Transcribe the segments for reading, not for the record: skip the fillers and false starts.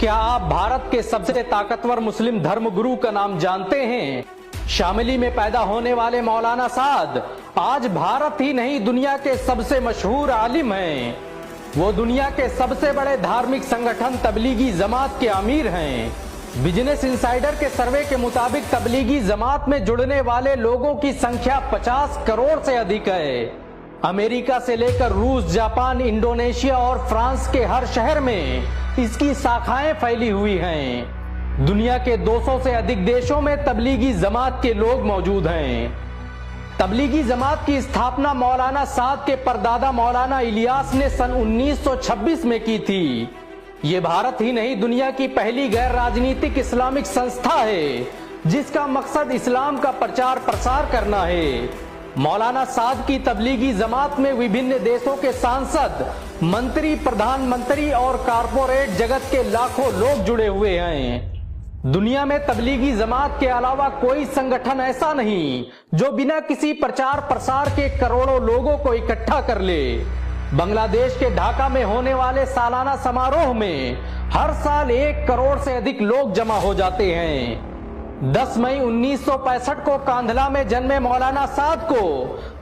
क्या आप भारत के सबसे ताकतवर मुस्लिम धर्मगुरु का नाम जानते हैं? शामिली में पैदा होने वाले मौलाना साद आज भारत ही नहीं दुनिया के सबसे मशहूर आलिम हैं। वो दुनिया के सबसे बड़े धार्मिक संगठन तबलीगी जमात के अमीर हैं। बिजनेस इनसाइडर के सर्वे के मुताबिक तबलीगी जमात में जुड़ने वाले लोगों की संख्या 50 करोड़ से अधिक है। अमेरिका से लेकर रूस, जापान, इंडोनेशिया और फ्रांस के हर शहर में इसकी शाखाएं फैली हुई हैं। दुनिया के 200 से अधिक देशों में तबलीगी जमात के लोग मौजूद हैं। तबलीगी जमात की स्थापना मौलाना साद के परदादा मौलाना इलियास ने सन 1926 में की थी। ये भारत ही नहीं दुनिया की पहली गैर राजनीतिक इस्लामिक संस्था है जिसका मकसद इस्लाम का प्रचार प्रसार करना है। मौलाना साद की तबलीगी जमात में विभिन्न देशों के सांसद, मंत्री, प्रधानमंत्री और कारपोरेट जगत के लाखों लोग जुड़े हुए हैं। दुनिया में तबलीगी जमात के अलावा कोई संगठन ऐसा नहीं जो बिना किसी प्रचार प्रसार के करोड़ों लोगों को इकट्ठा कर ले। बांग्लादेश के ढाका में होने वाले सालाना समारोह में हर साल 1 करोड़ से अधिक लोग जमा हो जाते हैं। 10 मई 1965 को कांधला में जन्मे मौलाना साद को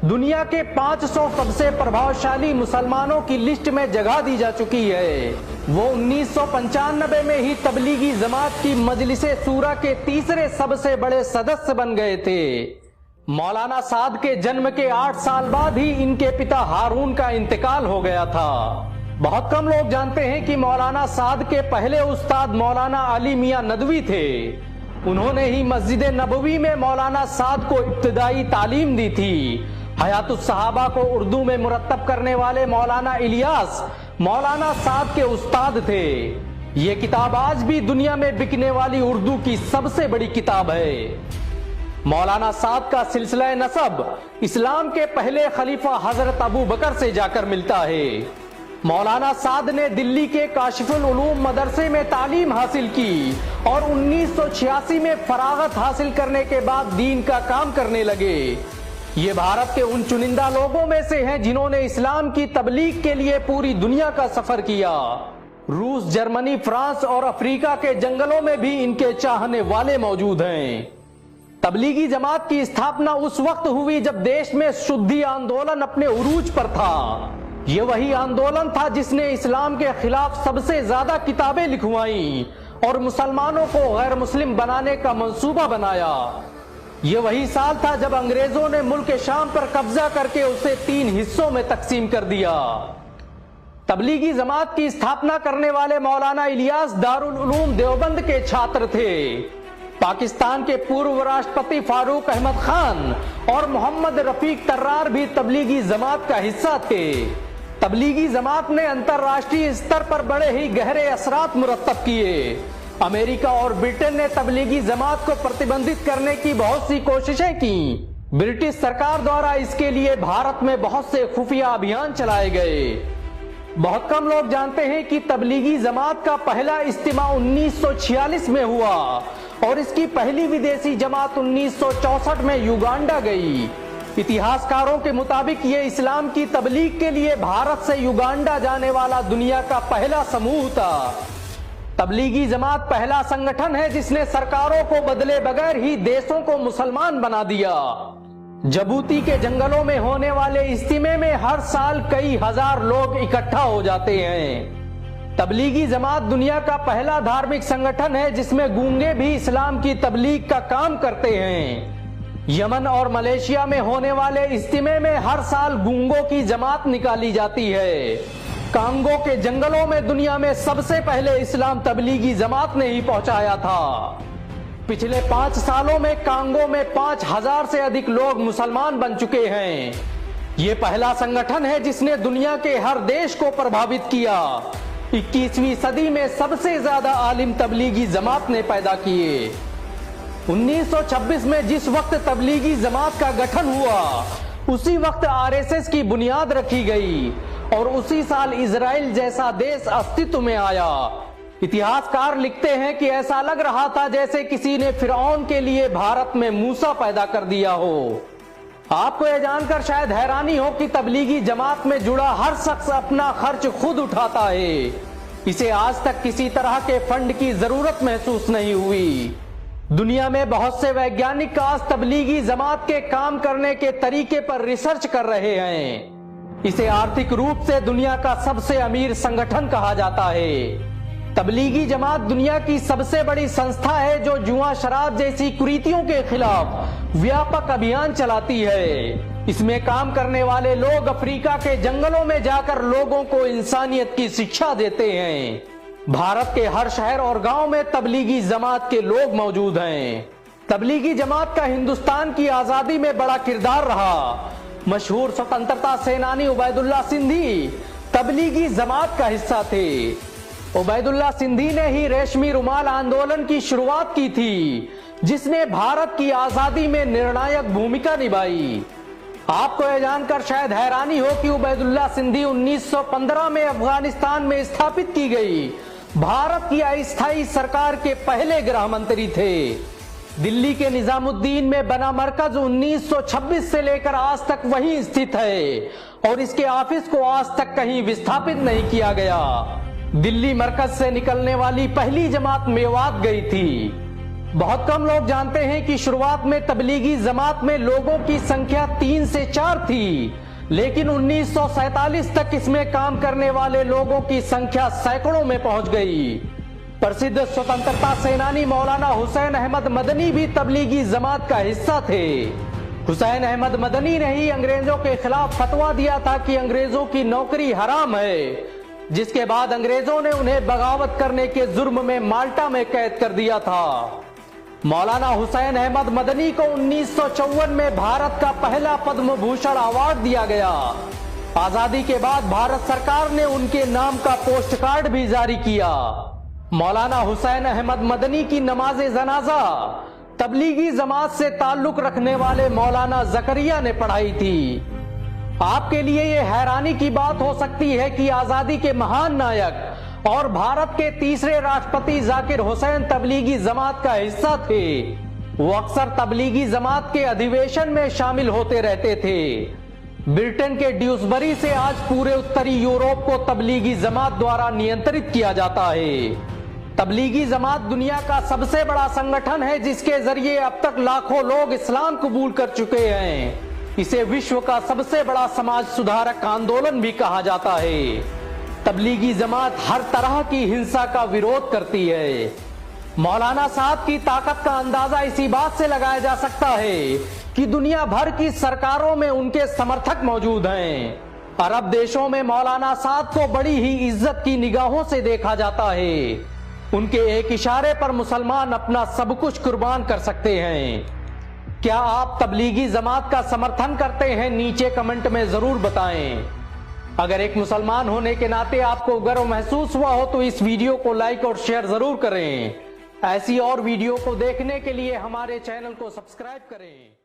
दुनिया के 500 सबसे प्रभावशाली मुसलमानों की लिस्ट में जगह दी जा चुकी है। वो 1995 में ही तबलीगी जमात की मजलिसे सूरा के तीसरे सबसे बड़े सदस्य बन गए थे। मौलाना साद के जन्म के 8 साल बाद ही इनके पिता हारून का इंतकाल हो गया था। बहुत कम लोग जानते हैं कि मौलाना साद के पहले उस्ताद मौलाना अली मियां नदवी थे। उन्होंने ही मस्जिद नबवी में मौलाना साद को इब्तिदाई तालीम दी थी। हयातुस सहाबा को उर्दू में मुरत्तब करने वाले मौलाना इलियास मौलाना साद के उस्ताद थे। ये किताब आज भी दुनिया में बिकने वाली उर्दू की सबसे बड़ी किताब है। मौलाना साद का सिलसिला नसब इस्लाम के पहले खलीफा हजरत अबू बकर से जाकर मिलता है। मौलाना साद ने दिल्ली के काशिफुल उलूम मदरसे में तालीम हासिल की और 1986 में फरागत हासिल करने के बाद दीन का काम करने लगे। ये भारत के उन चुनिंदा लोगों में से हैं जिन्होंने इस्लाम की तबलीग के लिए पूरी दुनिया का सफर किया। रूस, जर्मनी, फ्रांस और अफ्रीका के जंगलों में भी इनके चाहने वाले मौजूद हैं। तबलीगी जमात की स्थापना उस वक्त हुई जब देश में शुद्धि आंदोलन अपने उरूज पर था। ये वही आंदोलन था जिसने इस्लाम के खिलाफ सबसे ज्यादा किताबें लिखवाई और मुसलमानों को गैर मुस्लिम बनाने का मंसूबा बनाया। ये वही साल था जब अंग्रेजों ने मुल्क शाम पर कब्जा करके उसे 3 हिस्सों में तकसीम कर दिया। तबलीगी जमात की स्थापना करने वाले मौलाना इलियास दारुल उलूम देवबंद के छात्र थे। पाकिस्तान के पूर्व राष्ट्रपति फारूक अहमद खान और मोहम्मद रफीक तर्रार भी तबलीगी जमात का हिस्सा थे। तबलीगी जमात ने अंतर्राष्ट्रीय स्तर पर बड़े ही गहरे असरात मुरत्तब किए। अमेरिका और ब्रिटेन ने तबलीगी जमात को प्रतिबंधित करने की बहुत सी कोशिशें की। ब्रिटिश सरकार द्वारा इसके लिए भारत में बहुत से खुफिया अभियान चलाए गए। बहुत कम लोग जानते हैं कि तबलीगी जमात का पहला इज्तिमा 1946 में हुआ और इसकी पहली विदेशी जमात 1964 में युगांडा गई। इतिहासकारों के मुताबिक ये इस्लाम की तबलीग के लिए भारत से युगांडा जाने वाला दुनिया का पहला समूह था। तबलीगी जमात पहला संगठन है जिसने सरकारों को बदले बगैर ही देशों को मुसलमान बना दिया। जबूती के जंगलों में होने वाले इज्तिमे में हर साल कई हजार लोग इकट्ठा हो जाते हैं। तबलीगी जमात दुनिया का पहला धार्मिक संगठन है जिसमें गूंगे भी इस्लाम की तबलीग का काम करते हैं। यमन और मलेशिया में होने वाले इज्तिमे में हर साल गूंगों की जमात निकाली जाती है। कांगो के जंगलों में दुनिया में सबसे पहले इस्लाम तबलीगी जमात ने ही पहुंचाया था। पिछले 5 सालों में कांगो में 5000 से अधिक लोग मुसलमान बन चुके हैं। ये पहला संगठन है जिसने दुनिया के हर देश को प्रभावित किया। 21वीं सदी में सबसे ज्यादा आलिम तबलीगी जमात ने पैदा किए। 1926 में जिस वक्त तबलीगी जमात का गठन हुआ उसी वक्त आरएसएस की बुनियाद रखी गई और उसी साल इजराइल जैसा देश अस्तित्व में आया। इतिहासकार लिखते हैं कि ऐसा लग रहा था जैसे किसी ने फिरौन के लिए भारत में मूसा पैदा कर दिया हो। आपको यह जानकर शायद हैरानी हो कि तबलीगी जमात में जुड़ा हर शख्स अपना खर्च खुद उठाता है। इसे आज तक किसी तरह के फंड की जरूरत महसूस नहीं हुई। दुनिया में बहुत से वैज्ञानिक आज तबलीगी जमात के काम करने के तरीके पर रिसर्च कर रहे हैं। इसे आर्थिक रूप से दुनिया का सबसे अमीर संगठन कहा जाता है। तबलीगी जमात दुनिया की सबसे बड़ी संस्था है जो जुआ शराब जैसी कुरीतियों के खिलाफ व्यापक अभियान चलाती है। इसमें काम करने वाले लोग अफ्रीका के जंगलों में जाकर लोगों को इंसानियत की शिक्षा देते हैं। भारत के हर शहर और गांव में तबलीगी जमात के लोग मौजूद हैं। तबलीगी जमात का हिंदुस्तान की आजादी में बड़ा किरदार रहा। मशहूर स्वतंत्रता सेनानी उबैदुल्ला सिंधी तबलीगी जमात का हिस्सा थे। उबैदुल्ला सिंधी ने ही रेशमी रुमाल आंदोलन की शुरुआत की थी, जिसने भारत की आजादी में निर्णायक भूमिका निभाई। आपको यह जानकर शायद हैरानी हो कि उबैदुल्ला सिंधी 1915 में अफगानिस्तान में स्थापित की गई भारत की अस्थायी सरकार के पहले गृह मंत्री थे। दिल्ली के निजामुद्दीन में बना मरकज 1926 से लेकर आज तक वहीं स्थित है और इसके ऑफिस को आज तक कहीं विस्थापित नहीं किया गया। दिल्ली मरकज से निकलने वाली पहली जमात मेवात गई थी। बहुत कम लोग जानते हैं कि शुरुआत में तबलीगी जमात में लोगों की संख्या 3 से 4 थी, लेकिन 1947 तक इसमें काम करने वाले लोगों की संख्या सैकड़ों में पहुंच गई। प्रसिद्ध स्वतंत्रता सेनानी मौलाना हुसैन अहमद मदनी भी तबलीगी जमात का हिस्सा थे। हुसैन अहमद मदनी ने ही अंग्रेजों के खिलाफ फतवा दिया था कि अंग्रेजों की नौकरी हराम है, जिसके बाद अंग्रेजों ने उन्हें बगावत करने के जुर्म में माल्टा में कैद कर दिया था। मौलाना हुसैन अहमद मदनी को 1954 में भारत का पहला पद्म भूषण अवार्ड दिया गया। आजादी के बाद भारत सरकार ने उनके नाम का पोस्ट कार्ड भी जारी किया। मौलाना हुसैन अहमद मदनी की नमाज जनाजा तबलीगी जमात से ताल्लुक रखने वाले मौलाना जकरिया ने पढ़ाई थी। आपके लिए यह हैरानी की बात हो सकती है कि आजादी के महान नायक और भारत के तीसरे राष्ट्रपति जाकिर हुसैन तबलीगी जमात का हिस्सा थे। वो अक्सर तबलीगी जमात के अधिवेशन में शामिल होते रहते थे। ब्रिटेन के ड्यूसबरी से आज पूरे उत्तरी यूरोप को तबलीगी जमात द्वारा नियंत्रित किया जाता है। तबलीगी जमात दुनिया का सबसे बड़ा संगठन है, जिसके जरिए अब तक लाखों लोग इस्लाम कबूल कर चुके हैं। इसे विश्व का सबसे बड़ा समाज सुधारक आंदोलन भी कहा जाता है। तबलीगी जमात हर तरह की हिंसा का विरोध करती है। मौलाना साहब की ताकत का अंदाजा इसी बात से लगाया जा सकता है कि दुनिया भर की सरकारों में उनके समर्थक मौजूद हैं। अरब देशों में मौलाना साहब को बड़ी ही इज्जत की निगाहों से देखा जाता है। उनके एक इशारे पर मुसलमान अपना सब कुछ कुर्बान कर सकते हैं। क्या आप तबलीगी जमात का समर्थन करते हैं? नीचे कमेंट में जरूर बताएं। अगर एक मुसलमान होने के नाते आपको गर्व महसूस हुआ हो तो इस वीडियो को लाइक और शेयर जरूर करें। ऐसी और वीडियो को देखने के लिए हमारे चैनल को सब्सक्राइब करें।